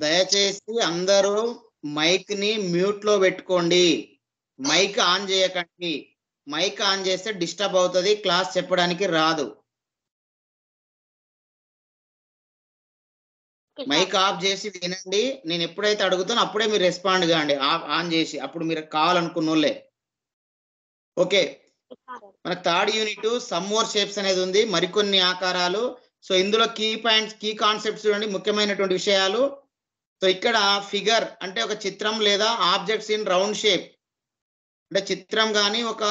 దయచేసి అందరూ మైక్ ని మ్యూట్ లో పెట్టుకోండి. మైక్ ఆన్ చేయకండి. మైక్ ఆన్ చేస్తే డిస్టర్బ్ అవుతుంది, క్లాస్ చెప్పడానికి రాదు. మైక్ ఆఫ్ చేసి వినండి. నేను ఎప్పుడైతే అడుగుతానో అప్పుడే మీరు రెస్పాండ్ కాండి, ఆన్ చేసి. అప్పుడు మీరు కావాలనుకున్న వాళ్ళే. ఓకే, మనకు third unit some more shapes అనేది ఉంది, మరికొన్ని ఆకారాలు. సో ఇందులో కీ పాయింట్స్, కీ కాన్సెప్ట్స్ చూడండి, ముఖ్యమైనటువంటి విషయాలు. సో ఇక్కడ ఫిగర్ అంటే ఒక చిత్రం లేదా ఆబ్జెక్ట్స్ ఇన్ రౌండ్ షేప్, అంటే చిత్రం కానీ ఒక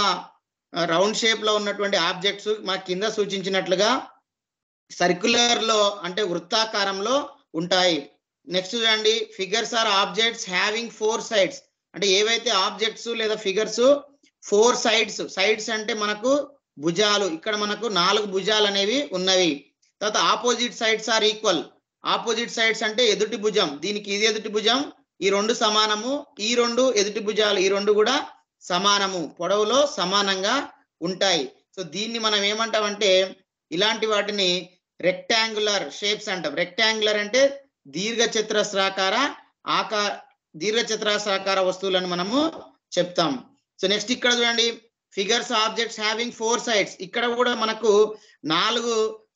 రౌండ్ షేప్ లో ఉన్నటువంటి ఆబ్జెక్ట్స్ మన కింద సూచించినట్లుగా సర్క్యులర్ లో అంటే వృత్తాకారంలో ఉంటాయి. నెక్స్ట్ చూడండి, figures are objects having 4 sides. అంటే ఏవైతే ఆబ్జెక్ట్స్ లేదా ఫిగర్స్ 4 సైడ్స్, సైడ్స్ అంటే మనకు భుజాలు, ఇక్కడ మనకు 4 భుజాలు అనేవి ఉన్నవి. తర్వాత opposite sides are equal. Opposite sides అంటే ఎదుటి భుజం, దీనికి ఇది ఎదుటి భుజం, ఈ రెండు సమానము, ఈ రెండు ఎదుటి భుజాలు, ఈ రెండు కూడా సమానము, పొడవులో సమానంగా ఉంటాయి. సో దీన్ని మనం ఏమంటామంటే ఇలాంటి వాటిని రెక్టాంగులర్ షేప్స్ అంటాం. రెక్టాంగులర్ అంటే దీర్ఘచతురస్రాకార వస్తువులను మనము చెప్తాం. సో నెక్స్ట్ ఇక్కడ చూడండి, ఫిగర్స్ ఆబ్జెక్ట్స్ హ్యావింగ్ 4 సైడ్స్. ఇక్కడ కూడా మనకు 4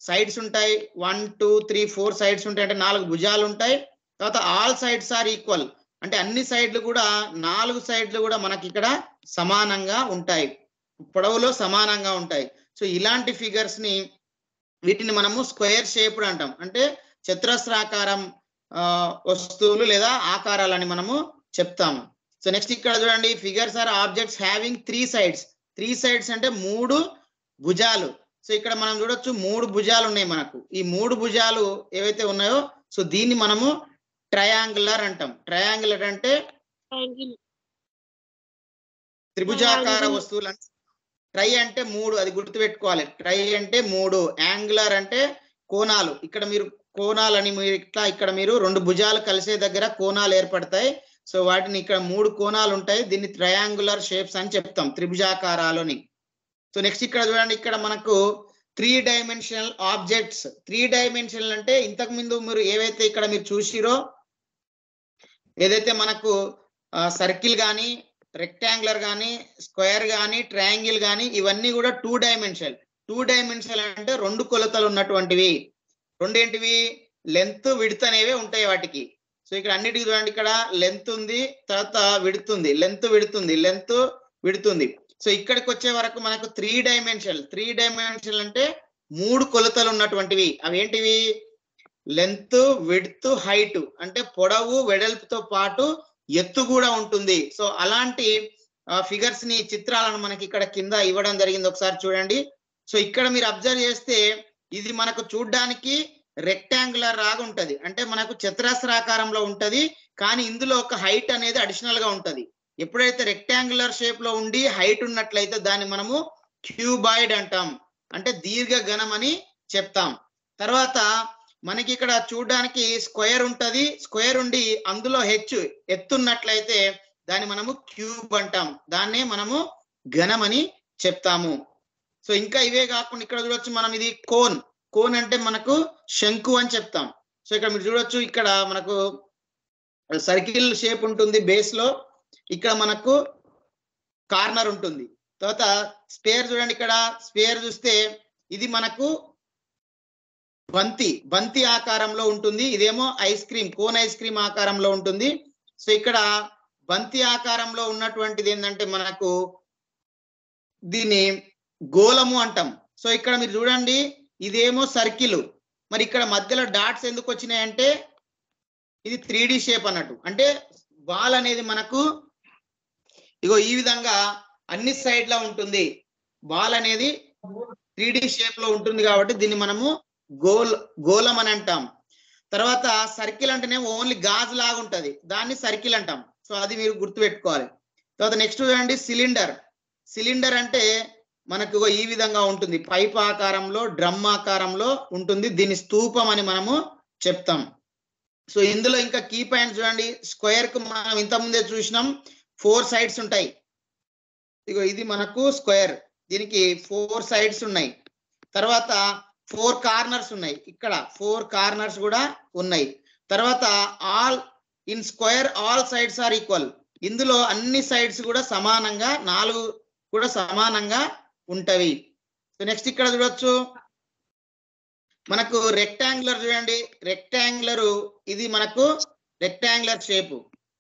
సైడ్స్ ఉంటాయి. 1 2 3 4 సైడ్స్ ఉంటాయి, అంటే 4 భుజాలు ఉంటాయి. తర్వాత ఆల్ సైడ్స్ ఆర్ ఈక్వల్, అంటే అన్ని సైడ్లు కూడా 4 సైడ్లు కూడా మనకి ఇక్కడ సమానంగా ఉంటాయి, పొడవులో సమానంగా ఉంటాయి. సో ఇలాంటి ఫిగర్స్ ని, వీటిని మనము స్క్వేర్ షేప్డ్ అంటాం, అంటే చతురస్రాకారం వస్తువులు లేదా ఆకారాలని మనము చెప్తాము. సో నెక్స్ట్ ఇక్కడ చూడండి, figures are objects having 3 sides. 3 sides అంటే 3 భుజాలు. సో ఇక్కడ మనం చూడొచ్చు 3 భుజాలు ఉన్నాయి మనకు. ఈ 3 భుజాలు ఏవైతే ఉన్నాయో, సో దీన్ని మనము ట్రయాంగులర్ అంటాం. ట్రయాంగులర్ అంటే త్రిభుజాకార వస్తువులు. ట్రై అంటే 3, అది గుర్తుపెట్టుకోవాలి. ట్రై అంటే 3, యాంగులర్ అంటే కోణాలు. ఇక్కడ మీరు కోణాలని మీరు ఇట్లా, ఇక్కడ మీరు 2 భుజాలు కలిసే దగ్గర కోణాలు ఏర్పడతాయి. సో వాటిని ఇక్కడ 3 కోణాలు ఉంటాయి, దీన్ని ట్రయాంగులర్ షేప్స్ అని చెప్తాం, త్రిభుజాకారాలని. సో నెక్స్ట్ ఇక్కడ చూడండి, ఇక్కడ మనకు 3 డైమెన్షనల్ ఆబ్జెక్ట్స్. 3 డైమెన్షనల్ అంటే ఇంతకు ముందు మీరు ఏవైతే ఇక్కడ మీరు చూసిరో, ఏదైతే మనకు సర్కిల్ కానీ, రెక్టాంగులర్ కానీ, స్క్వేర్ కానీ, ట్రయాంగిల్ కానీ, ఇవన్నీ కూడా 2 డైమెన్షనల్. 2 డైమెన్షనల్ అంటే 2 కొలతలు ఉన్నటువంటివి. రెండేంటివి? లెంత్, విడ్త్ అనేవి ఉంటాయి వాటికి. సో ఇక్కడ అన్నిటికీ చూడండి, ఇక్కడ లెంత్ ఉంది, తర్వాత విడ్త్ ఉంది, లెంత్ విడ్త్ ఉంది, లెంత్ విడ్త్ ఉంది. సో ఇక్కడికి వచ్చే వరకు మనకు 3 డైమెన్షనల్. 3 డైమెన్షనల్ అంటే 3 కొలతలు ఉన్నటువంటివి. అవి ఏంటివి? లెంత్, విడ్త్, హైట్, అంటే పొడవు వెడల్పుతో పాటు ఎత్తు కూడా ఉంటుంది. సో అలాంటి ఫిగర్స్ ని, చిత్రాలను మనకి ఇక్కడ కింద ఇవ్వడం జరిగింది, ఒకసారి చూడండి. సో ఇక్కడ మీరు అబ్జర్వ్ చేస్తే ఇది మనకు చూడ్డానికి రెక్టాంగులర్ లాగా ఉంటది, అంటే మనకు చతురస్రాకారంలో ఉంటది, కానీ ఇందులో ఒక హైట్ అనేది అడిషనల్ గా ఉంటది. ఎప్పుడైతే రెక్టాంగులర్ షేప్ లో ఉండి హైట్ ఉన్నట్లయితే దాన్ని మనము క్యూబాయిడ్ అంటాం, అంటే దీర్ఘ ఘనం అని చెప్తాం. తర్వాత మనకి ఇక్కడ చూడడానికి స్క్వేర్ ఉంటది, స్క్వేర్ ఉండి అందులో ఎత్తున్నట్లయితే దాన్ని మనము క్యూబ్ అంటాం, దాన్నే మనము ఘనం అని చెప్తాము. సో ఇంకా ఇవే కాకుండా ఇక్కడ చూడొచ్చు మనం, ఇది కోన్. కోన్ అంటే మనకు శంకు అని చెప్తాం. సో ఇక్కడ మీరు చూడొచ్చు, ఇక్కడ మనకు సర్కిల్ షేప్ ఉంటుంది బేస్ లో, ఇక్కడ మనకు కార్నర్ ఉంటుంది. తర్వాత స్పేర్ చూడండి, ఇక్కడ స్పేర్ చూస్తే ఇది మనకు బంతి ఆకారంలో ఉంటుంది, ఇదేమో ice cream, cone ice cream ఆకారంలో ఉంటుంది. సో ఇక్కడ బంతి ఆకారంలో ఉన్నటువంటిది ఏంటంటే మనకు దీన్ని గోళము అంటాం. సో ఇక్కడ మీరు చూడండి, ఇదేమో సర్కిల్, మరి ఇక్కడ మధ్యలో డాట్స్ ఎందుకు వచ్చినాయంటే ఇది 3D షేప్ అన్నట్టు. అంటే బాల్ అనేది మనకు ఇగో ఈ విధంగా అన్ని సైడ్లా ఉంటుంది, బాల్ అనేది 3D షేప్ లో ఉంటుంది కాబట్టి దీన్ని మనము గోళం అని అంటాం. తర్వాత సర్కిల్ అంటేనే ఓన్లీ గాజు లాగా ఉంటది, దాన్ని సర్కిల్ అంటాం. సో అది మీరు గుర్తుపెట్టుకోవాలి. తర్వాత నెక్స్ట్ చూడండి, సిలిండర్. సిలిండర్ అంటే మనకు ఈ విధంగా ఉంటుంది, పైప్ ఆకారంలో, డ్రమ్ ఆకారంలో ఉంటుంది, దీన్ని స్తూపం అని మనము చెప్తాం. సో ఇందులో ఇంకా కీ పాయింట్స్ చూడండి, స్క్వేర్ కు మనం ఇంత ముందే చూసినాం 4 సైడ్స్ ఉంటాయి. ఇగో ఇది మనకు స్క్వేర్, దీనికి 4 సైడ్స్ ఉన్నాయి. తర్వాత 4 కార్నర్స్ ఉన్నాయి, ఇక్కడ 4 కార్నర్స్ కూడా ఉన్నాయి. తర్వాత all in square all sides are equal, ఇందులో అన్ని సైడ్స్ కూడా సమానంగా 4 కూడా సమానంగా ఉంటవి. సో నెక్స్ట్ ఇక్కడ చూడొచ్చు మనకు రెక్టాంగులర్, చూడండి రెక్టాంగులర్, ఇది మనకు రెక్టాంగులర్ షేప్.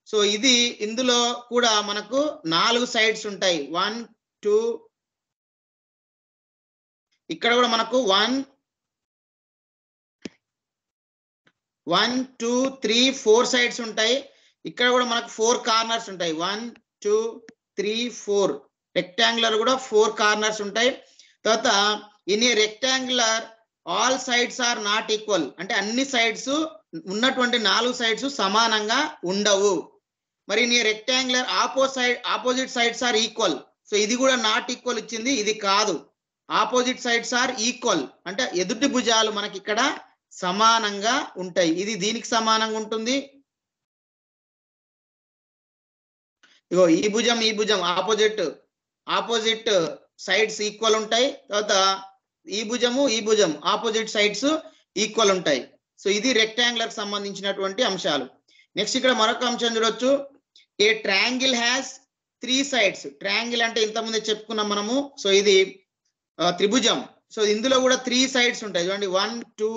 సో ఇది ఇందులో కూడా మనకు 4 సైడ్స్ ఉంటాయి. 1 2 ఇక్కడ కూడా మనకు 1 2 3 4 సైడ్స్ ఉంటాయి. ఇక్కడ కూడా మనకు 4 కార్నర్స్ ఉంటాయి. 1 2 3 4 రెక్టాంగులర్ కూడా 4 కార్నర్స్ ఉంటాయి. తర్వాత in a rectangular all sides are not equal, అంటే అన్ని సైడ్స్ ఉన్నటువంటి 4 సైడ్స్ సమానంగా ఉండవు. మరి in a rectangular opposite sides are equal, so ఇది కూడా నాట్ ఈక్వల్ ఇచ్చింది, ఇది కాదు. ఆపోజిట్ సైడ్స్ ఆర్ ఈక్వల్ అంటే ఎదుటి భుజాలు మనకి ఇక్కడ సమానంగా ఉంటాయి. ఇది దీనికి సమానంగా ఉంటుంది. ఇగో ఈ భుజం ఆపోజిట్ సైడ్స్ ఈక్వల్ ఉంటాయి. తర్వాత ఈ భుజం ఆపోజిట్ సైడ్స్ ఈక్వల్ ఉంటాయి. సో ఇది రెక్టాంగులర్ సంబంధించినటువంటి అంశాలు. నెక్స్ట్ ఇక్కడ మరొక అంశం చూడొచ్చు. A triangle has 3 sides. Triangle అంటే ఇంతకుముందే చెప్పుకున్నాం మనము. సో ఇది త్రిభుజం. సో ఇందులో కూడా 3 సైడ్స్ ఉంటాయి. చూడండి 1 2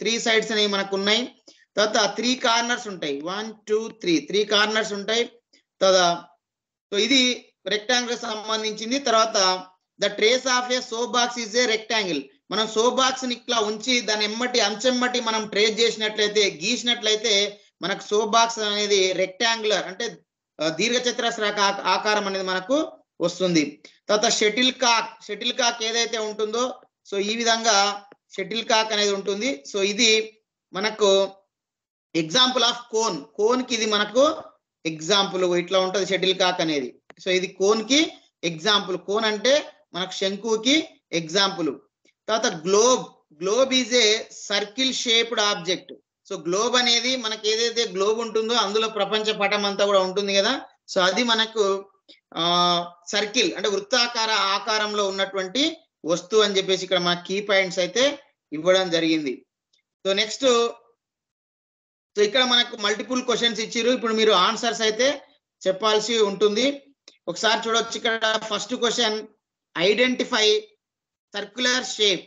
3 సైడ్స్ అనేవి మనకు ఉన్నాయి. తర్వాత 3 కార్నర్స్ ఉంటాయి. 1 2 3 కార్నర్స్ ఉంటాయి. తర్వాత సో ఇది రెక్టాంగిల్ సంబంధించింది. తర్వాత the trace of A so box is a rectangle. మనం సో బాక్స్ ని ఇట్లా ఉంచి దాని అంచెమ్మటి మనం ట్రేస్ చేసినట్లయితే, గీసినట్లయితే మనకు సో బాక్స్ అనేది రెక్టాంగులర్ అంటే దీర్ఘచతురస్రాక ఆకారం అనేది మనకు వస్తుంది. తర్వాత షటిల్ కాక్ ఏదైతే ఉంటుందో, సో ఈ విధంగా షటిల్ కాక్ అనేది ఉంటుంది. సో ఇది మనకు ఎగ్జాంపుల్ ఆఫ్ కోన్ కి ఇది మనకు ఎగ్జాంపుల్ ఇట్లా ఉంటది షటిల్ కాక్ అనేది. సో ఇది కోన్ కి ఎగ్జాంపుల్. కోన్ అంటే మనకు శంకుకి ఎగ్జాంపుల్. తర్వాత globe is a circle shaped object. So globe అనేది మనకి ఏదైతే గ్లోబ్ ఉంటుందో అందులో ప్రపంచ పటం అంతా కూడా ఉంటుంది కదా. సో అది మనకు సర్కిల్ అంటే వృత్తాకార ఆకారంలో ఉన్నటువంటి వస్తువు అని చెప్పేసి ఇక్కడ మన కీ పాయింట్స్ అయితే ఇవ్వడం జరిగింది. సో నెక్స్ట్ సో ఇక్కడ మనకు మల్టిపుల్ క్వశ్చన్స్ ఇచ్చిర్రు. ఇప్పుడు మీరు ఆన్సర్స్ అయితే చెప్పాల్సి ఉంటుంది. ఒకసారి చూడొచ్చు ఇక్కడ first question, identify circular shape.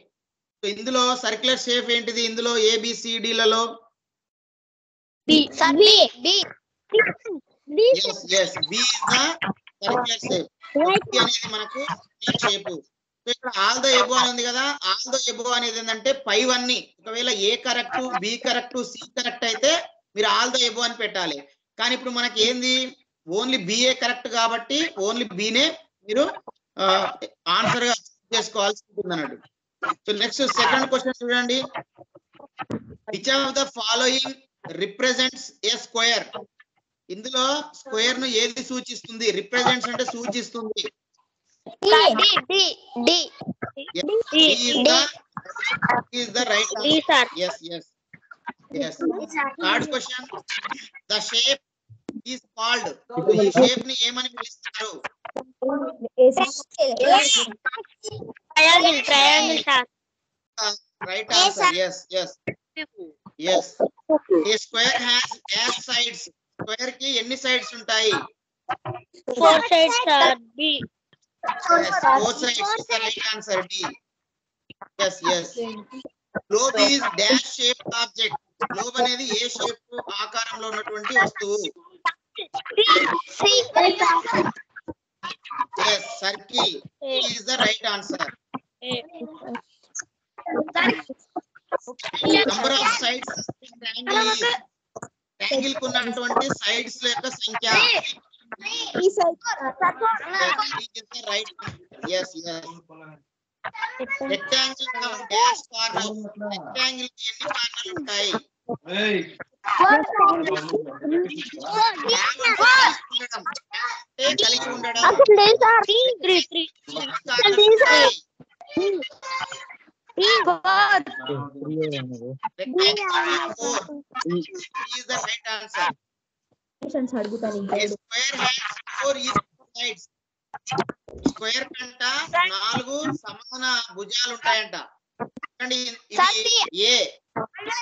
So ఇందులో సర్క్యులర్ షేప్ ఏంటిది? ఇందులో ABCDలలో B is the circular shape. అనేది మనకు షేప్. సో ఇక్కడ ఆల్ ద ఎబో అని ఉంది కదా. ఆల్ ద ఎబో అనేది ఏంటంటే పైవన్నీ ఒకవేళ A correct, B correct, C correct అయితే మీరు ఆల్ ద ఎబో అని పెట్టాలి. కానీ ఇప్పుడు మనకి ఏంది ఓన్లీ BA కరెక్ట్ కాబట్టి ఓన్లీ Bనే మీరు ఆన్సర్ గా చేసుకోవాల్సి ఉంటుంది అన్నట్టు. సో నెక్స్ట్ సెకండ్ క్వశ్చన్ చూడండి. Which of the following represents A square. ఇందులో స్క్వేర్ ను ఏది సూచిస్తుంది? రిప్రజెంట్స్ అంటే సూచిస్తుంది. is the right answer. Yes. Third question, the shape is called. ఈ షేప్ ని ఏమని పిలుస్తారు? triangle sir. Right answer. Yes. A square has 8 sides. Square ki ఎన్ని sides ఉంటాయి? 4 sides sir. B. Yes, 4 sides is the right answer. D. Yes. Globe is dash shaped object. Globe అనేది ఏ shape ఆకారంలో ఉన్నటువంటి వస్తువు? Yes, circle is the right answer. Number of sides triangle is triangle కు ఉన్నటువంటి sides యొక్క సంఖ్య. Is the right answer. Yes. Rectangle have dash corner. Rectangle కి ఎన్ని కార్నర్లు ఉంటాయి? కలిగి ఉండడం. Is the right answer. Square has 4 equal sides. Square కంట 4 సమాన భుజాలు ఉంటాయంట. చూడండి ఇది ఏ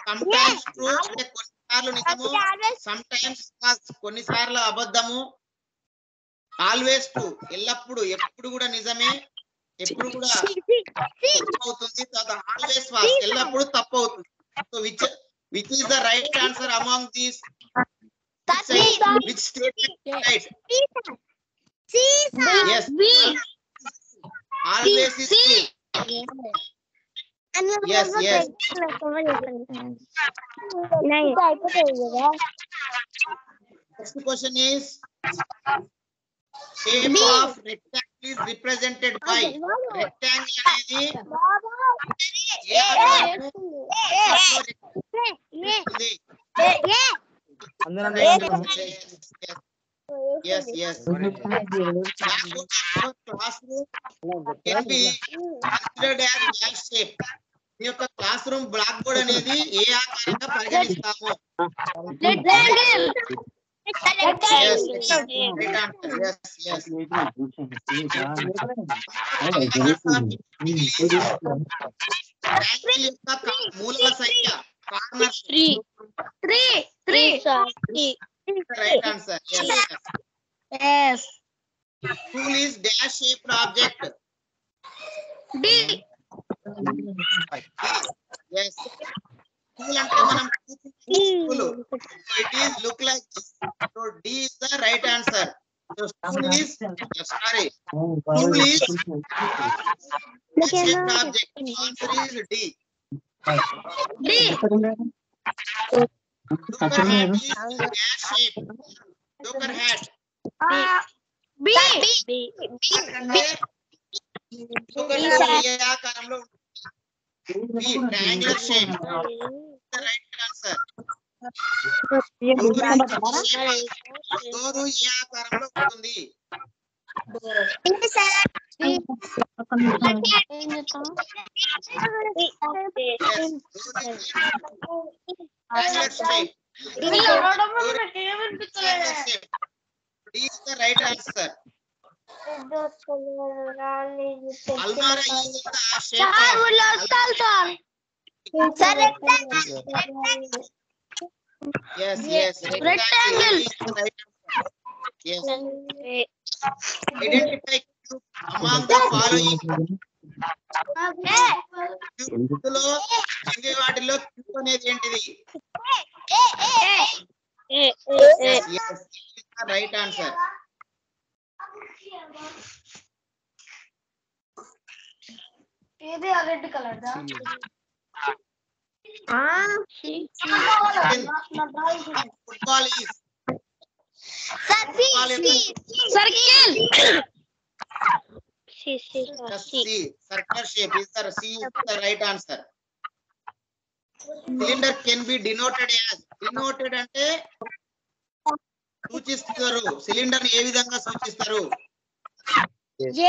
sometimes true అంటే కొన్నిసార్లు నిజము sometimes false కొన్నిసార్లు అబద్ధము ఆల్వేస్ ట్రూ ఎల్లప్పుడు ఎప్పుడు కూడా నిజమే ఎప్పుడు కూడా అవుతుంది తర్వాత ఆల్వేస్ ఫాల్స్ ఎల్లప్పుడు తప్పు అవుతుంది so which is the right answer among these which statement is right yes always is true yes next question is shape of rectangle is represented by rectangle అనేది yes classroom can be considered as blank shape ఈ యొక్క class room black board అనేది ఏ ఆకారంగా పరిగణిస్తాము మూలల సంఖ్య corners 3 right answer yes tool is dash shaped object D yes tool అంటే మనం tool it is look like this so D is the right answer so tool is sorry tool is shaped object answer is D Joker hat is dash shape Joker hat B అంటే Joker hat ఏ ఆకారంలో ఉంటుంది B triangular shape the right answer door ఏ ఆకారంలో ఉంటుంది D is the right answer. Almara is the shape yes rectangle is the right answer. Yes identify cube among the following ఇందులో కింది వాటిలో cube అనేది ఏంటిది yes రైట్ ఆన్సర్ ఏది red colour దా football is circle circular shape is the C is the right answer. Cylinder can be denoted as denoted అంటే సూచిస్తారు cylinder ఏ విధంగా సూచిస్తారు A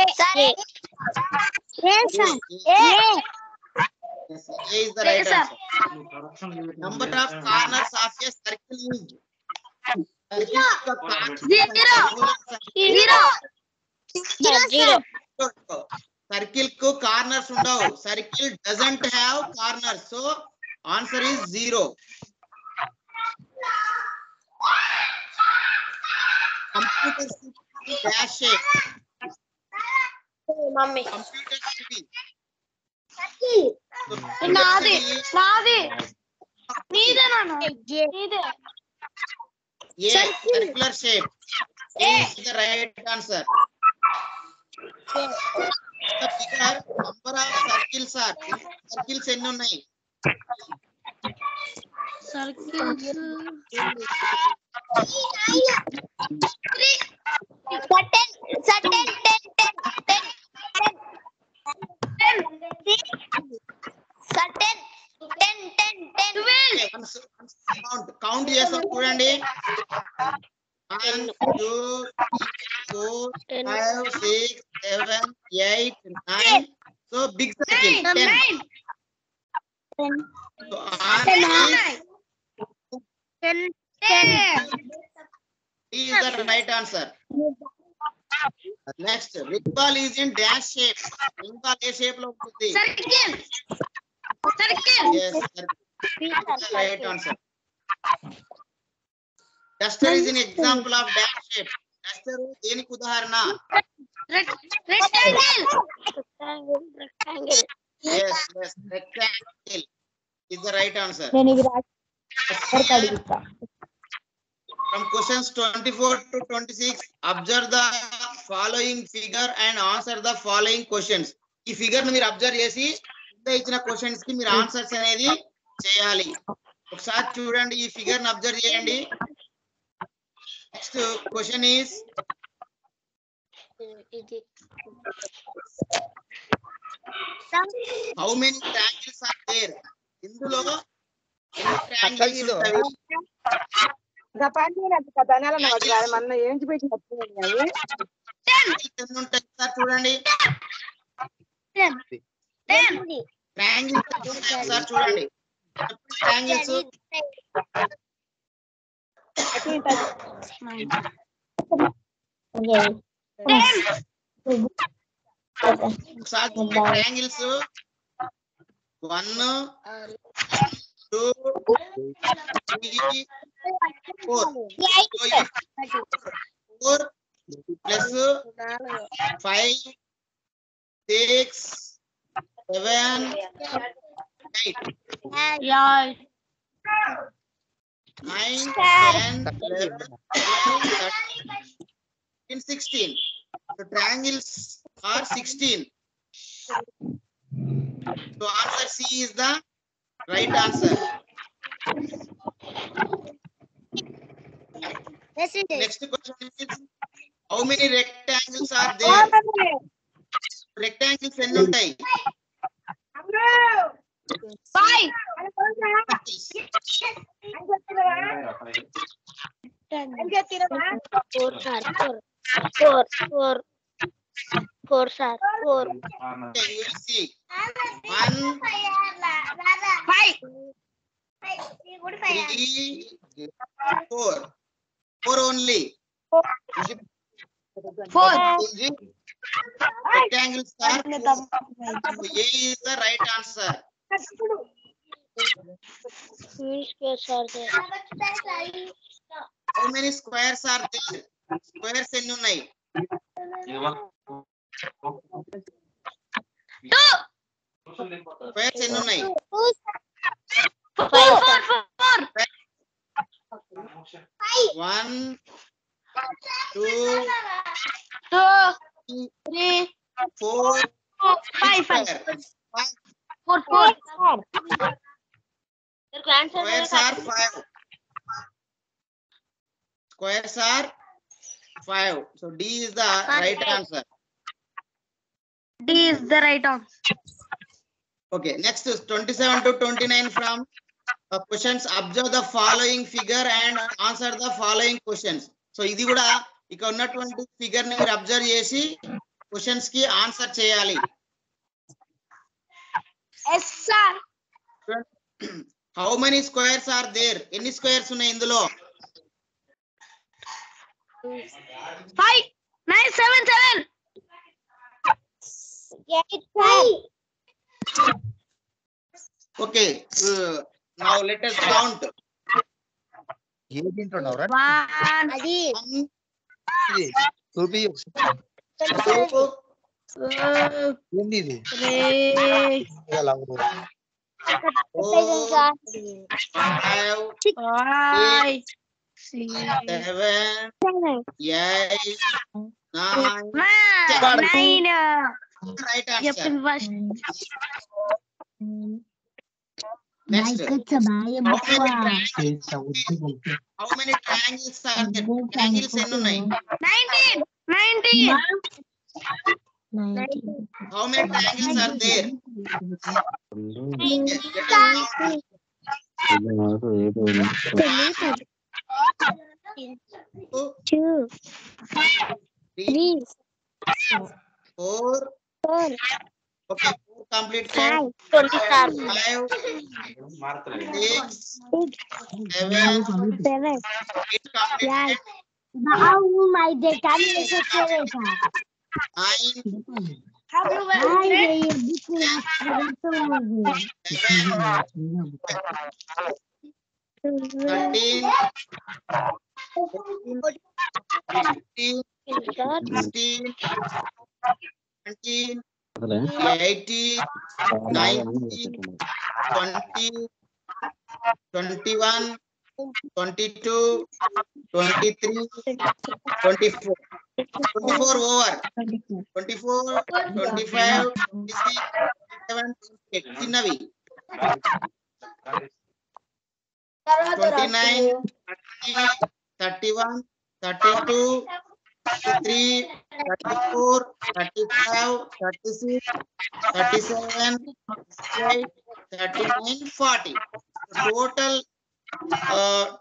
is the right answer. Number of corners of a circle is circle కు corners ఉండవు circle doesn't have corners so answer is 0 computer dash shape mummy computer city నాది నీదే నాన్న నీదే ఏ circular shape is the right answer. The figure number of circles are circles ఎన్ని ఉన్నాయి circles 10 count చేస్తాం చూడండి 1 2 3 4 5 6 7 8 9 so big circle 10 so is the right answer. Next, ring ball is in dash shape. Ring ball A shape లో ఉంటుంది Circle. Yes, right answer. Duster is an example of dash shape. Duster దేనికి ఉదాహరణ? Rectangle. Yes, rectangle is the right answer. From questions 24 to 26, observe the following figure and answer the following questions. ఈ figure ను మీరు observe చేసి ఇచ్చిన questions కి మీరు answers అనేది చేయాలి. ఒకసారి చూడండి, ఈ ఫిగర్ ను అబ్జర్వ్ చేయండి. Next question is how many triangles are there? ఇందులో ఎన్ని ట్రయాంగిల్స్ ఉంటాయి? చూడండి ట్రయాంగిల్స్ సార్ చూడండి triangles triangles 1 2 3 4 plus 5 6 7 8 9 10 11 13 16. The triangles are 16. So answer C is the right answer. Next question is how many rectangles are there? Rectangles ఎన్ని ఉంటాయి? 5. 4 sir. 4. Okay, you will see 1 5. 3 4 only. 4. Rectangles are 4. So A is the right answer. How many squares are there? Squares ఎన్ని ఉన్నాయి? 2. Squares ఎన్ని ఉన్నాయి? 4. 1 2 3 4 5. 4 Squares are 5. Squares are 5. So D is the right answer. D is the right answer. Okay, next is 27 to 29 from questions. Observe the following figure and answer the following questions. So ఇది కూడా ఇక్కడ ఉన్నటువంటి figure ని మీరు observe చేసి questions కి answer చేయాలి. Yes sir. How many squares are there? ఎన్ని స్క్వేర్స్ ఉన్నాయి ఇందులో? 5 9 7 7. 8 5. Okay, now let us count. ఏంటింటున్నావురా? 1 అది 2 2 ఏంది ఇది? 3 ఎలా 4 5 5 6 7 8 9 9. right answer. Yapın baş. Next, చేసా how many triangles are there? Triangles ఎన్ని ఉన్నాయి? 19. How many triangles are there? 2 3 4 okay, 4 completed. 20 sir. 5 6 7 7 8 completed. Wow, my data is 9 చిన్నవి 29 31 32 33 34 35 36 37 38 39 40 total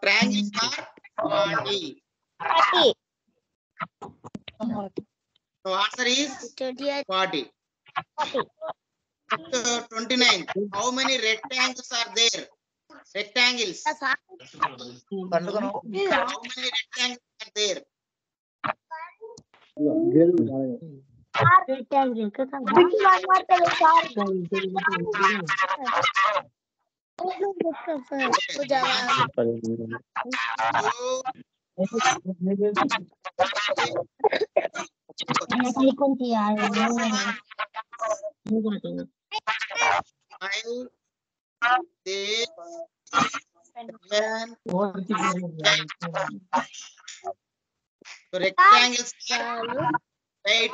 triangles are 40. So answer is 40. 29. How many rectangles are there? Rectangles. How many rectangles are there? So rectangles are 8.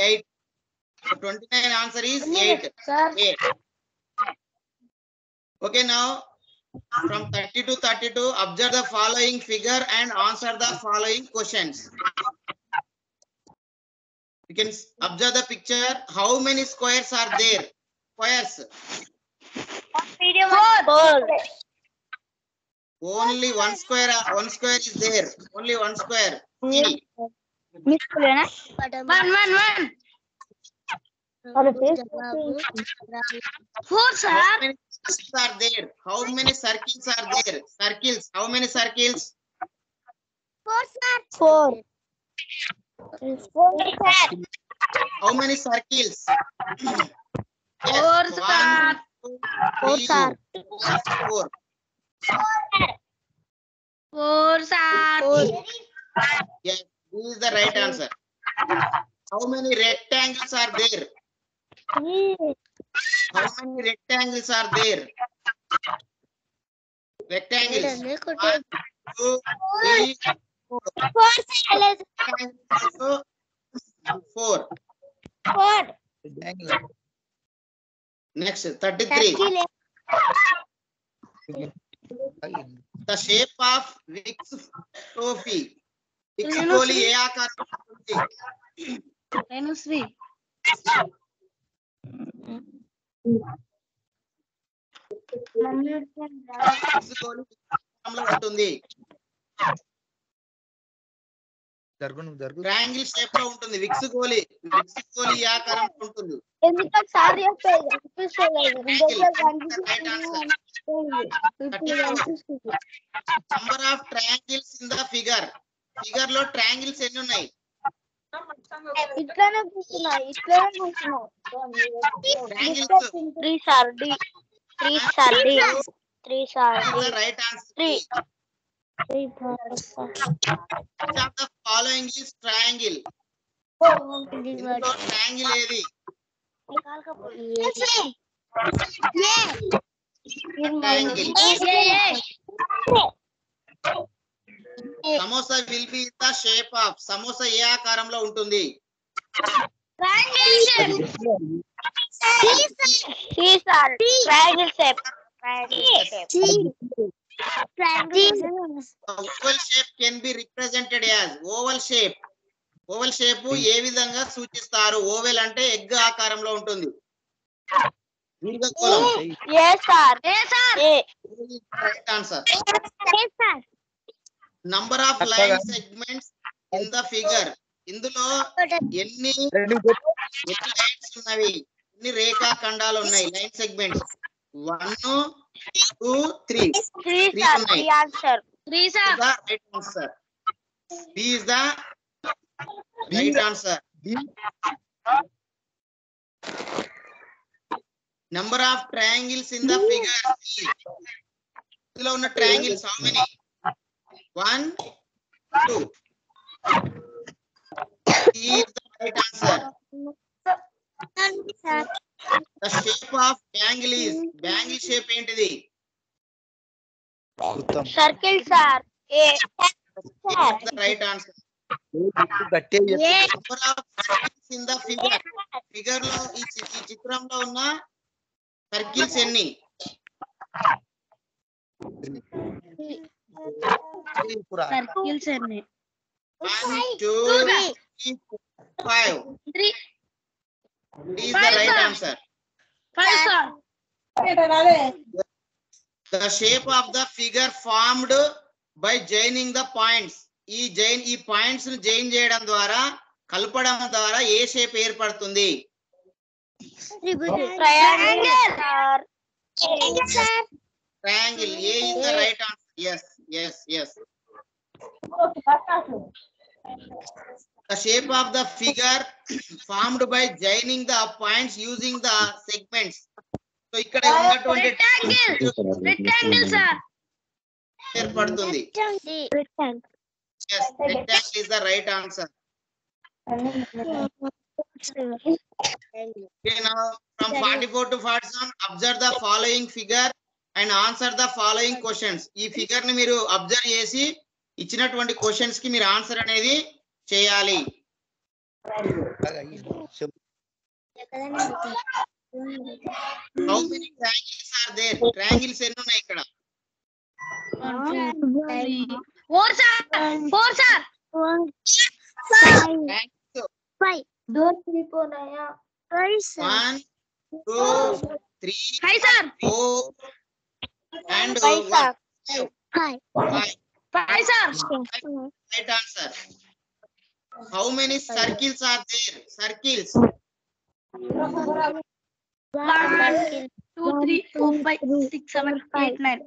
8. So 29 answer is 8. 8. Okay, now from 30 to 32, observe the following figure and answer the following questions. You can observe the picture. How many squares are there? Squares. Only one square. One square is there. Only one square. See. How many circles are there? How many circles are there? Circles. How many circles? 4. How many circles? Yes, 1, 2, 3, 4. 4. Yes, this is the right answer. How many rectangles are there? How many rectangles are there? Rectangles. 1, 2, 3, 4. 4. Next, 33. The shape of Vicks trophy. Vicks goli ఏ ఆకారం ఉంటుంది? Vicks goli ఆకారంలో ఉంటుంది. Triangle shape లో ఉంటుంది. Vicks గోలి ఏ ఆకారంలో ఉంటుంది? Number of triangles in the figure. Figure లో triangles ఎన్ని ఉన్నాయి? Right answer. The following is triangle. ఇందులో ట్రయాంగిల్ ఏది? Samosa will be the shape of. Samosa ఏ ఆకారంలో ఉంటుంది? Oval shape can be represented as. Oval shape. Oval shape ఏ విధంగా సూచిస్తారు? ఓవెల్ అంటే ఎగ్ ఆకారంలో ఉంటుంది. Right answer. Number of line segments in the figure. ఇందులో ఎన్ని లైన్స్ ఉన్నవి? ఎన్ని రేఖా ఖండాలు ఉన్నాయి? లైన్ సెగ్మెంట్స్ 1 2 3 3 ఉన్నాయి. 3 is the right answer. B is the Right answer. Number of triangles in the figure. ఇందులో ఉన్న triangles how many? 1, 2. Is the right answer. The shape of bangle is bangle shape ఏంటిది? Circle, sir. Is the right answer. Number of circles in the figure. Figure లో ఈ చిత్రంలో ఉన్న circles ఎన్ని? Circles ఎన్ని? 1, 2, 3, 5. 3. Is the right answer. 5, sir. The shape of the figure formed by joining the points. ఈ points ను join చేయడం ద్వారా కలపడం ద్వారా ఏ షేప్ ఏర్పడుతుంది? Triangle. Triangle. A is the right answer. Yes. The shape of the figure formed by joining the points using the segments. So ఇక్కడ ఉన్నటువంటి Rectangle, sir. ఏర్పడుతుంది. Rectangle. Yes, rectangle is the right answer. Okay, now from 44 to 47, observe the following figure and answer the following questions. ఈ figure ని మీరు observe చేసి ఇచ్చినటువంటి questions కి మీరు ఆన్సర్ అనేది చేయాలి. How many triangles are there? Triangles ఎన్ని ఉన్నాయి ఇక్కడ? 4, sir. 4, sir. 5. Don't sleep on ya. 5, sir. 1, 2, 3, 5, sir. 4 and 5, sir. 5. 5, sir. Right answer. How many circles are there? Circles. 1, 2, 3, 4, 5, 6, 7, 8, 9.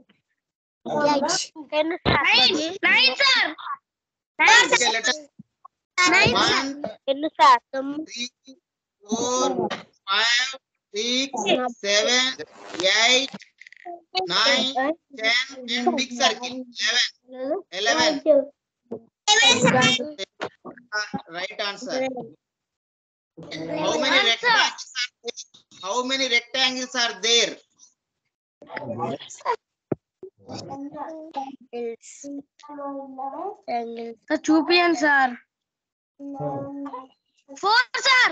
9, sir. Okay, let us 1, 2, 3, 4, 5, 6, 7, 8, 9, 10, and big circle. 11. Right answer. How many rectangles are there? How many rectangles are there? చూపియండి sir. 4, sir.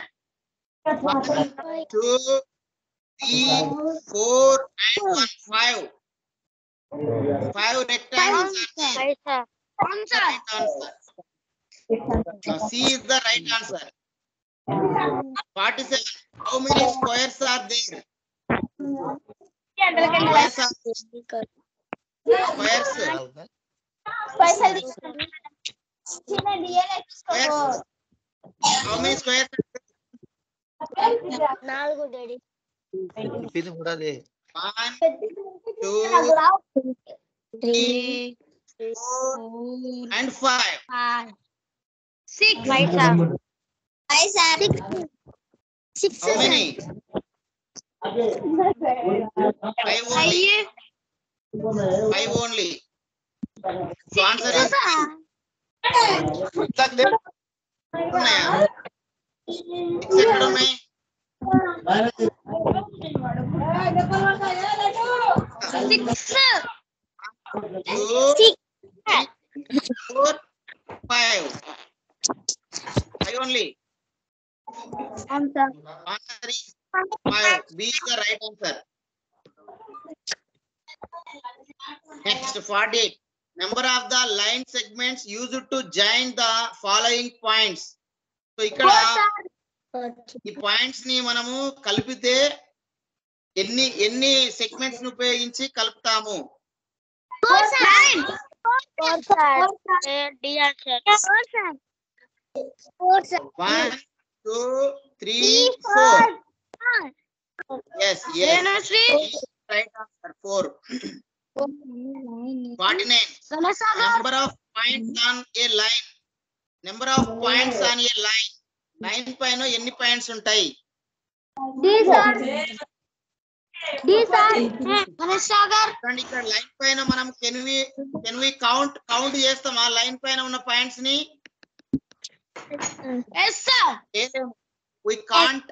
1, 2, 3, 4, and 1, 5. 5 rectangles are there. 5, sir. 1, sir. Right answer. C is the right answer. 47. How many squares are there? Squares are squares. Squares. How many squares? 4, daddy. 1, 2, 3, 4, and 5. 6. 5, sir. 6. How many? 5 only. 5 only. So answer is ఉన్నాయా? 6 ఎక్కడ ఉన్నాయి? 2, 4, 5. 5 only. Answer. Answer is 5. B is the right answer. Next, 48. Number of the line segments used to join the following points. So ఇక్కడ ఈ points ని మనము కలిపితే ఎన్ని segments ని ఉపయోగించి కలుపుతాము? 4, sir. 4, sir. D answer. 4, sir. 1, 2, 3, 4. Yes. Right answer 4. 49. Number of points on a line. Number of points on a line. Line పైన ఎన్ని పాయింట్స్ ఉంటాయి? చూడండి ఇక్కడ లైన్ పైన మనం కెన్ వి కౌంట్ చేస్తాం ఆ లైన్ పైన ఉన్న పాయింట్స్ ని? we can't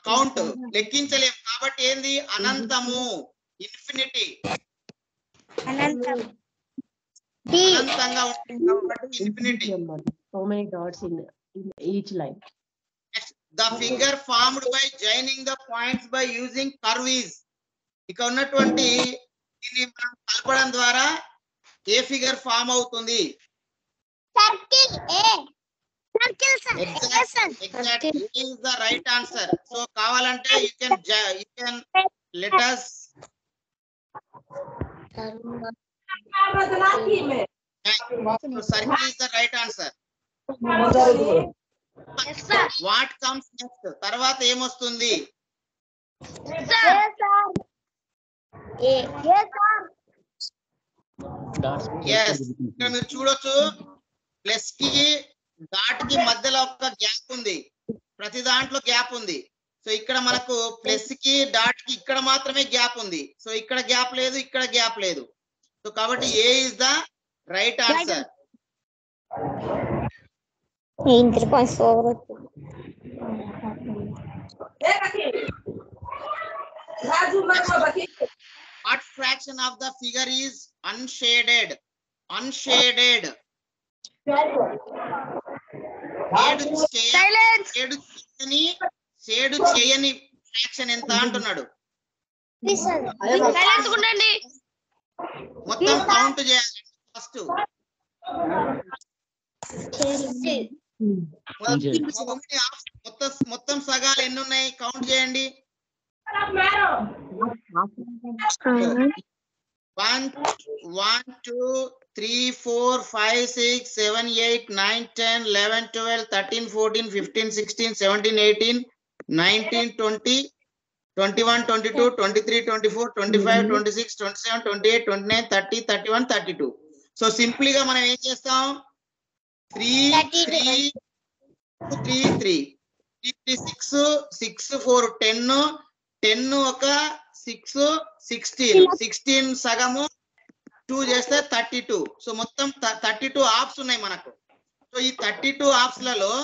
కౌంట్, లెక్కించలేము. కాబట్టి ఏంది? అనంతము, ఇన్ఫినిటీ, అనంతంగా ఉంటుంది కాబట్టి infinity. So many dots in each line. The figure formed by joining the points by using curve is. ఇక్కడ ఉన్నటువంటి దీన్ని మనం కలపడం ద్వారా ఏ ఫిగర్ ఫామ్ అవుతుంది? Circle. Exactly is the right answer. So కావాలంటే you can let us so circle is the right answer. What comes next? తర్వాత ఏమొస్తుంది? Yes, ఇక్కడ మీరు చూడొచ్చు ప్లస్ కి డాట్ కి మధ్యలో ఒక గ్యాప్ ఉంది. ప్రతి దాంట్లో గ్యాప్ ఉంది. సో ఇక్కడ మనకు ప్లస్ కి డాట్ కి ఇక్కడ మాత్రమే గ్యాప్ ఉంది. సో ఇక్కడ గ్యాప్ లేదు, ఇక్కడ గ్యాప్ లేదు. సో కాబట్టి A is the right answer. What fraction of the figure is unshaded? Unshaded. Shade చేయని ఫ్రాక్షన్ ఎంత అంటున్నాడు? మొత్తం కౌంట్ చేయాలి ఫస్ట్. మొత్తం సగాలు ఎన్ని ఉన్నాయి? కౌంట్ చేయండి. 1 2 3 4 5 6 7 8 9 10 11 12 13 14 15 16 17 18 19 20 21 22 23 24 25 26 27 28 29 30 31 32. సో సింప్లీ గా మనం ఏం చేస్తాం? 3 3 3 3 6 6 4 10 10 ఒక 6 16 16 సగము 2 చేస్తే 32. సో మొత్తం 32 ఆప్స్ ఉన్నాయి మనకు. సో ఈ 32 ఆప్స్ లలో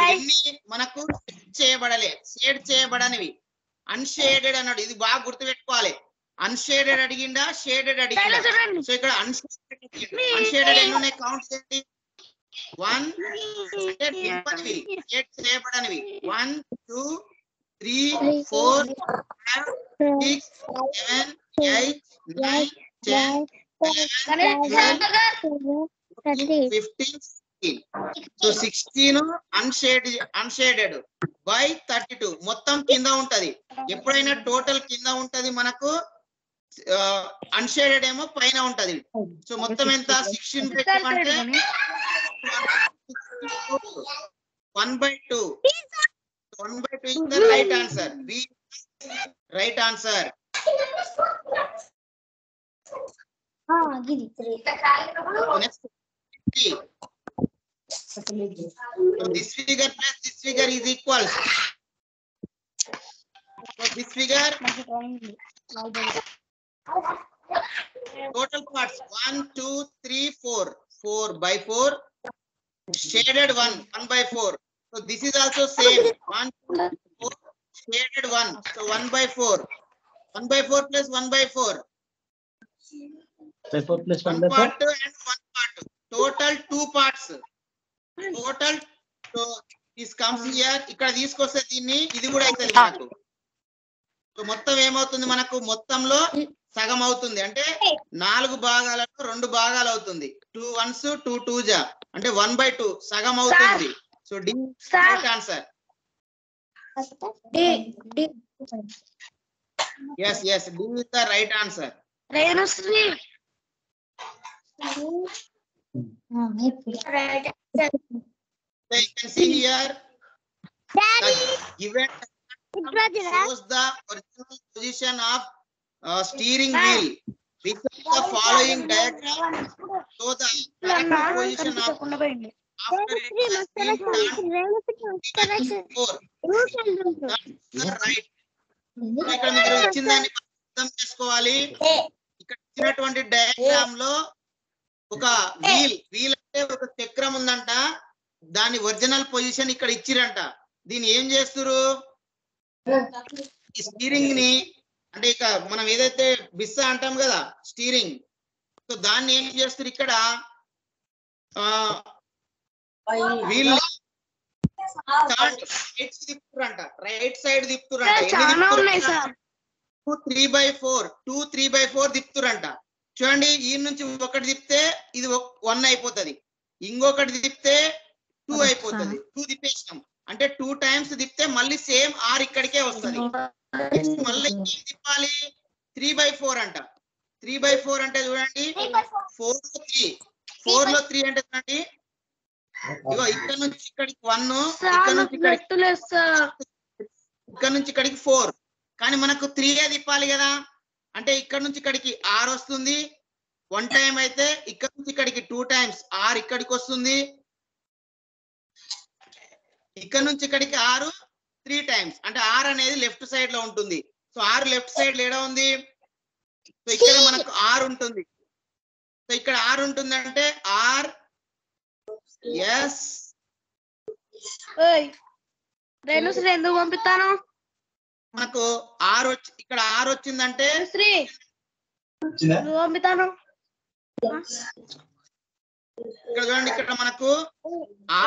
ఎన్ని మనకు షేడ్ చేయబడనివి అన్షేడెడ్ అన్నాడు. ఇది బాగా గుర్తుపెట్టుకోవాలి. అన్షేడెడ్ అడిగిండా, షేడెడ్ అడిగిండా? సో ఇక్కడ అన్షేడెడ్ ఎన్ని ఉన్నాయి? కౌంట్ చేయండి. 1 అంటే డింపనివి, షేడ్ చేయబడనివి. 1 2 3 4 5 6 7 8 9 10 11 12 15 16. సో 16 అన్షేడెడ్ బై 32 మొత్తం కింద ఉంటది. ఎప్పుడైనా టోటల్ కింద ఉంటది మనకు, అన్షేడెడ్ ఏమో పైన ఉంటది. సో మొత్తం ఎంత? 16 అంటే 1/2. 1/2 is the right answer. B right answer. Next. So this figure plus this figure is equal. So this figure total parts 1 2 3 4 4/4 shaded 1/4. So this is also same 1 2 4 shaded 1. So 1/4 1/4 plus 1/4 4 plus 1 part and 1 part, total 2 parts. Total so this comes here. ఇక్కడ తీసుకొస్తే దీన్ని ఇది కూడా అవుతుంది మనకు. So మొత్తం ఏమవుతుంది మనకు? మొత్తంలో సగం అవుతుంది. అంటే 4 భాగాలలో 2 భాగాలు అవుతుంది. 2 1s 2 2s అంటే 1/2 సగం అవుతుంది. So D right answer. yes D is the right answer. So you can see here the given shows the original position of steering wheel. which of the following diagram show the correct position of after it has been done 4 right. ఇక్కడ మీరు ఇచ్చిన దాన్ని అర్థం చేసుకోవాలి. ఇక్కడ ఇచ్చినటువంటి diagram లో ఒక వీల్ అంటే ఒక చక్రం ఉందంట, దాని ఒరిజినల్ పొజిషన్ ఇక్కడ ఇచ్చిరంట. దీన్ని ఏం చేస్తురు, ఈ స్టీరింగ్ ని అంటే ఇక మనం ఏదైతే బిస్సా అంటాం కదా స్టీరింగ్, సో దాన్ని ఏం చేస్తారు ఇక్కడ వీల్ తిప్పురంట, రైట్ సైడ్ తిప్పురంట. 3/4 తిప్పురంట. చూడండి, ఈ నుంచి ఒకటి తిప్పితే ఇది 1 అయిపోతుంది, ఇంకొకటి తిప్పితే 2 అయిపోతుంది. 2 తిప్పేసినాం అంటే 2 times తిప్పితే మళ్ళీ సేమ్ R ఇక్కడికే వస్తుంది. మళ్ళీ తిప్పాలి 3/4 అంట. 3/4 అంటే చూడండి 4 లో 3 అంటే చూడండి, ఇగో ఇక్కడ నుంచి ఇక్కడికి 1, ఇక్కడ నుంచి ఇక్కడికి 4, కానీ మనకు 3 తిప్పాలి కదా. అంటే ఇక్కడ నుంచి ఇక్కడికి R వస్తుంది 1 time, అయితే ఇక్కడ నుంచి ఇక్కడికి 2 times R ఇక్కడికి వస్తుంది, ఇక్కడ నుంచి ఇక్కడికి R 3 times, అంటే R అనేది లెఫ్ట్ సైడ్ లో ఉంటుంది. సో R లెఫ్ట్ సైడ్ ఏడా ఉంది, సో ఇక్కడ మనకు R ఉంటుంది. సో ఇక్కడ R ఉంటుందంటే R ఎస్ ఎందుకు పంపిస్తాను, మనకు R ఇక్కడ R వచ్చిందంటే పంపిస్తాను. ఇక్కడ చూడండి, ఇక్కడ మనకు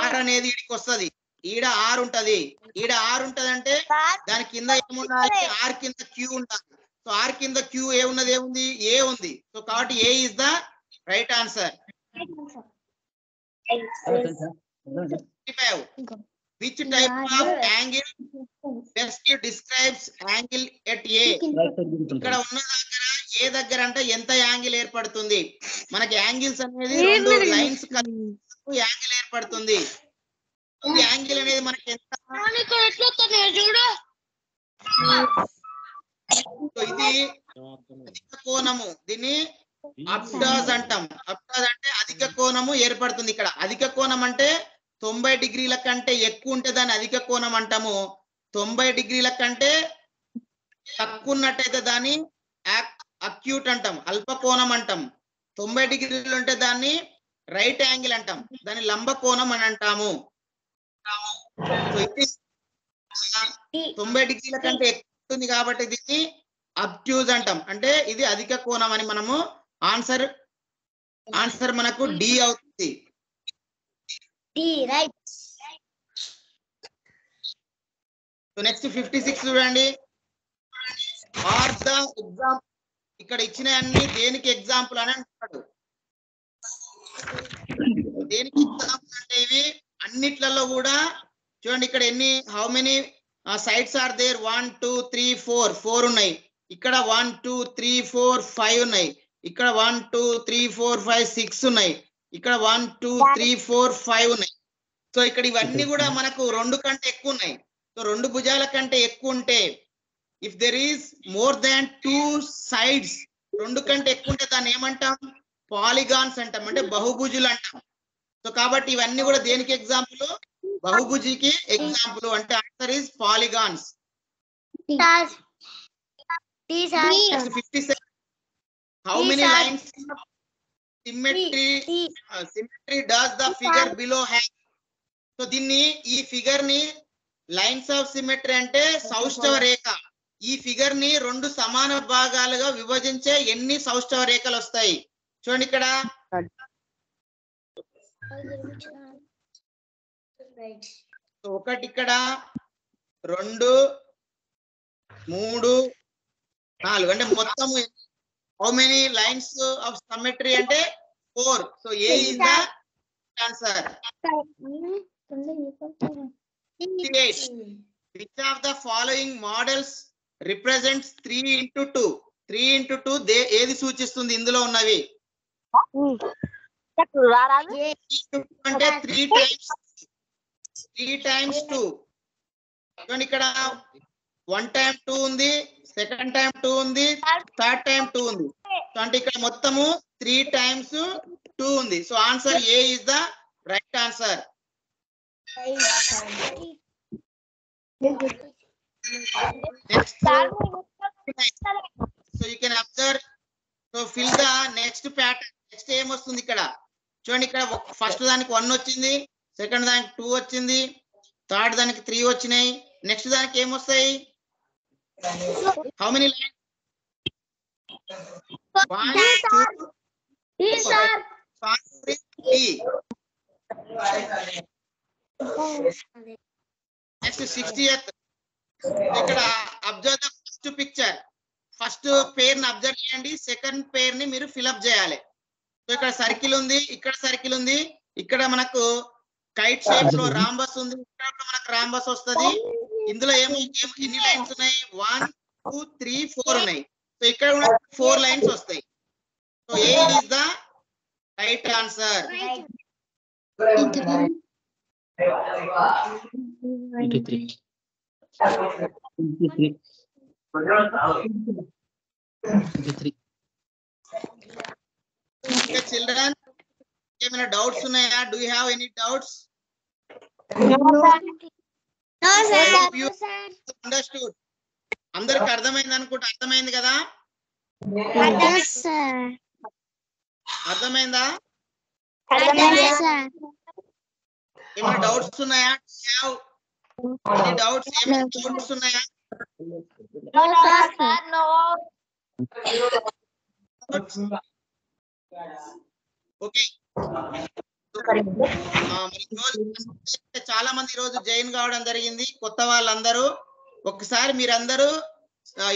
R అనేది ఈడికి వస్తుంది, ఈడ R ఉంటది, ఈడ R ఉంటది అంటే దాని కింద ఏముండాలి, R కింద Q ఉండాలి. సో R కింద Q ఏమున్నది, ఏముంది, A ఉంది. సో కాబట్టి A is the right answer. 55. Which type of angle best describes angle at A? ఇక్కడ ఉన్న దగ్గర ఏ దగ్గర అంటే ఎంత యాంగిల్ ఏర్పడుతుంది, మనకి యాంగిల్స్ అనేది 2 లైన్స్ కలిపి యాంగిల్ ఏర్పడుతుంది. ఈ యాంగిల్ అనేది మనకి ఎంత, ఇది అధిక కోణము, దీన్ని అబ్డాస్ అంటాం. అబ్డాస్ అంటే అధిక కోణము ఏర్పడుతుంది. ఇక్కడ అధిక కోణం అంటే 90 degrees కంటే ఎక్కువ ఉంటే దాన్ని అధిక కోణం అంటాము. 90 degrees కంటే తక్కువ ఉన్నట్టయితే దాన్ని అక్యూట్ అంటాం, అల్ప కోణం అంటాం. 90 degrees ఉంటే దాన్ని రైట్ యాంగిల్ అంటాం, దాన్ని లంబ కోణం అని అంటాము. 90 degrees కంటే ఎక్కువ ఉంటుంది కాబట్టి దీన్ని అబ్ట్యూజ్ అంటాం, అంటే ఇది అధిక కోణం అని మనము ఆన్సర్ మనకు డి అవుతుంది. నెక్స్ట్ 56 చూడండి. ఆర్ ద ఎగ్జాంపుల్, ఇక్కడ ఇచ్చిన అన్ని దేనికి ఎగ్జాంపుల్ అని అంటాడు. దేనికి ఎగ్జాంపుల్ అంటే ఇవి అన్నిట్లలో కూడా చూడండి, ఇక్కడ ఎన్ని how many sides are there, 1 2 3 4 ఉన్నాయి. ఇక్కడ 1 2 3 4 5 ఉన్నాయి. ఇక్కడ 1 2 3 4 5 6 ఉన్నాయి. ఇక్కడ 1 2 3 4 5 ఉన్నాయి. సో ఇక్కడ ఇవన్నీ కూడా మనకు 2 కంటే ఎక్కువ ఉన్నాయి. సో 2 భుజాల కంటే ఎక్కువ ఉంటే, if there is more than 2 sides, 2 కంటే ఎక్కువ ఉంటే దాన్ని ఏమంటాం, పాలిగాన్స్ అంటాం, అంటే బహుభుజులు అంటాం. సో కాబట్టి ఇవన్నీ కూడా దేనికి ఎగ్జాంపుల్, బహుభుజికి ఎగ్జాంపుల్. అంటే answer is polygons. 57. How many lines of symmetry does the figure below have? So దీన్ని, ఈ ఫిగర్ ని లైన్స్ ఆఫ్ సిమెట్రీ అంటే సౌష్ఠవ రేఖ. ఈ ఫిగర్ ని 2 సమాన భాగాలుగా విభజించే ఎన్ని సౌష్ఠవ రేఖలు వస్తాయి చూడండి. ఇక్కడ ఒకటి, ఇక్కడ 2 3 4, అంటే మొత్తం how many lines of symmetry అంటే 4. So A is the answer. 58. Which of the following models represents 3x2? 3x2 ఏది సూచిస్తుంది ఇందులో ఉన్నవి అంటే 3 times 2. చూడండి, ఇక్కడ 1 టైం 2 ఉంది, సెకండ్ టైం 2 ఉంది, థర్డ్ టైం 2 ఉంది. సో అంటే ఇక్కడ మొత్తము 3 టైమ్స్ 2 ఉంది. So answer A is the right answer. Next, so you can observe. So fill the next pattern. Next ఏం వస్తుంది ఇక్కడ చూడండి. ఇక్కడ ఫస్ట్ దానికి 1 వచ్చింది, సెకండ్ దానికి 2 వచ్చింది, థర్డ్ దానికి 3 వచ్చినాయి. నెక్స్ట్ దానికి ఏం వస్తాయి? How many lines? 1 2 3. Next 60th. ఇక్కడ observe the first picture. First పేర్ ని అబ్జర్వ్ చేయండి, సెకండ్ పేర్ ని మీరు ఫిల్అప్ చేయాలి. సో ఇక్కడ సర్కిల్ ఉంది, ఇక్కడ సర్కిల్ ఉంది, ఇక్కడ మనకు కైట్ షేప్ లో రాంబస్ ఉంది, ఇక్కడ మనకు రాంబస్ వస్తుంది. ఇందులో ఎన్ని లైన్స్ ఉన్నాయి? 1 2 3 4 ఉన్నాయి. సో ఇక్కడ కూడా 4 లైన్స్ వస్తాయి. So A is the right answer. 23. Okay, children, ఏమైనా డౌట్స్ ఉన్నాయా? Do you have any doubts? Understood. అందరికి అర్థమైంది అనుకుంటా. అర్థమైంది కదా? అర్థమైందా? ఏమైనా డౌట్స్ ఉన్నాయా? Any doubts? ఏమైనా డౌట్స్ ఉన్నాయా? ఓకే. చాలా మంది ఈరోజు జాయిన్ కావడం జరిగింది, కొత్త వాళ్ళందరూ. ఒకసారి మీరందరూ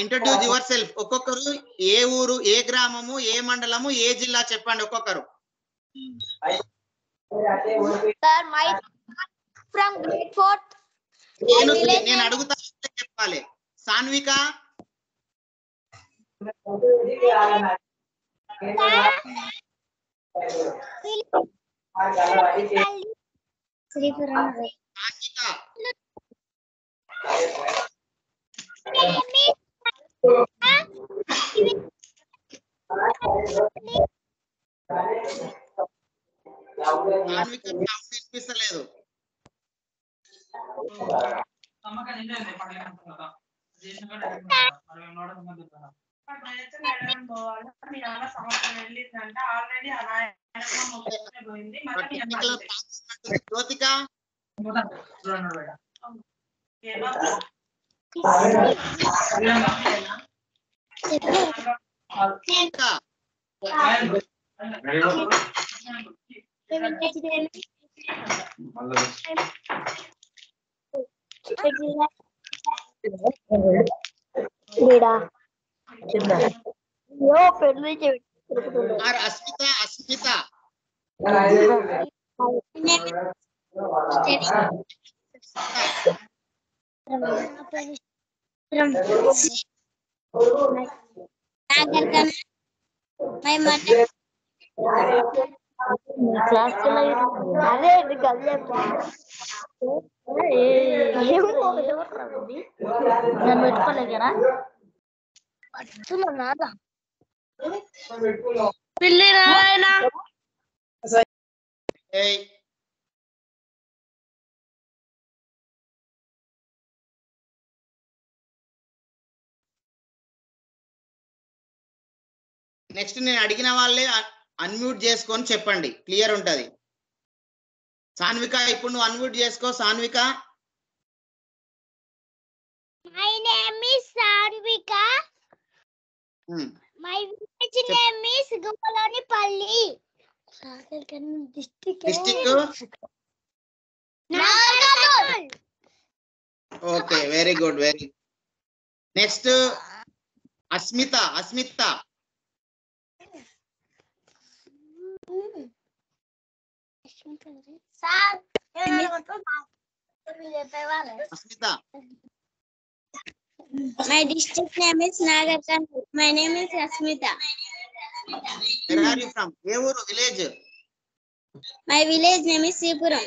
ఇంట్రడ్యూస్ యువర్ సెల్ఫ్. ఒక్కొక్కరు ఏ ఊరు, ఏ గ్రామము, ఏ మండలము, ఏ జిల్లా చెప్పండి ఒక్కొక్కరు. నేను అడుగుతా చెప్పాలి. సాన్విక, వినిపిస్తలేదు. జ్యోతిక, అస్మిత, అస్మిత, నెక్స్ట్ నేను అడిగిన వాళ్ళే అన్మ్యూట్ చేసుకొని చెప్పండి, క్లియర్ ఉంటది. సాన్విక, ఇప్పుడు నువ్వు అన్మ్యూట్ చేసుకో. Sanvika, my name is Sanvika. My village name is Gummalonipalli. District. Okay, very good, very. Next Asmita, Asmita, Asmita. My district name is Nagarkand. My name is Asmita. Where are you from? ఏ ఊరు, village? My village name is Sipuram.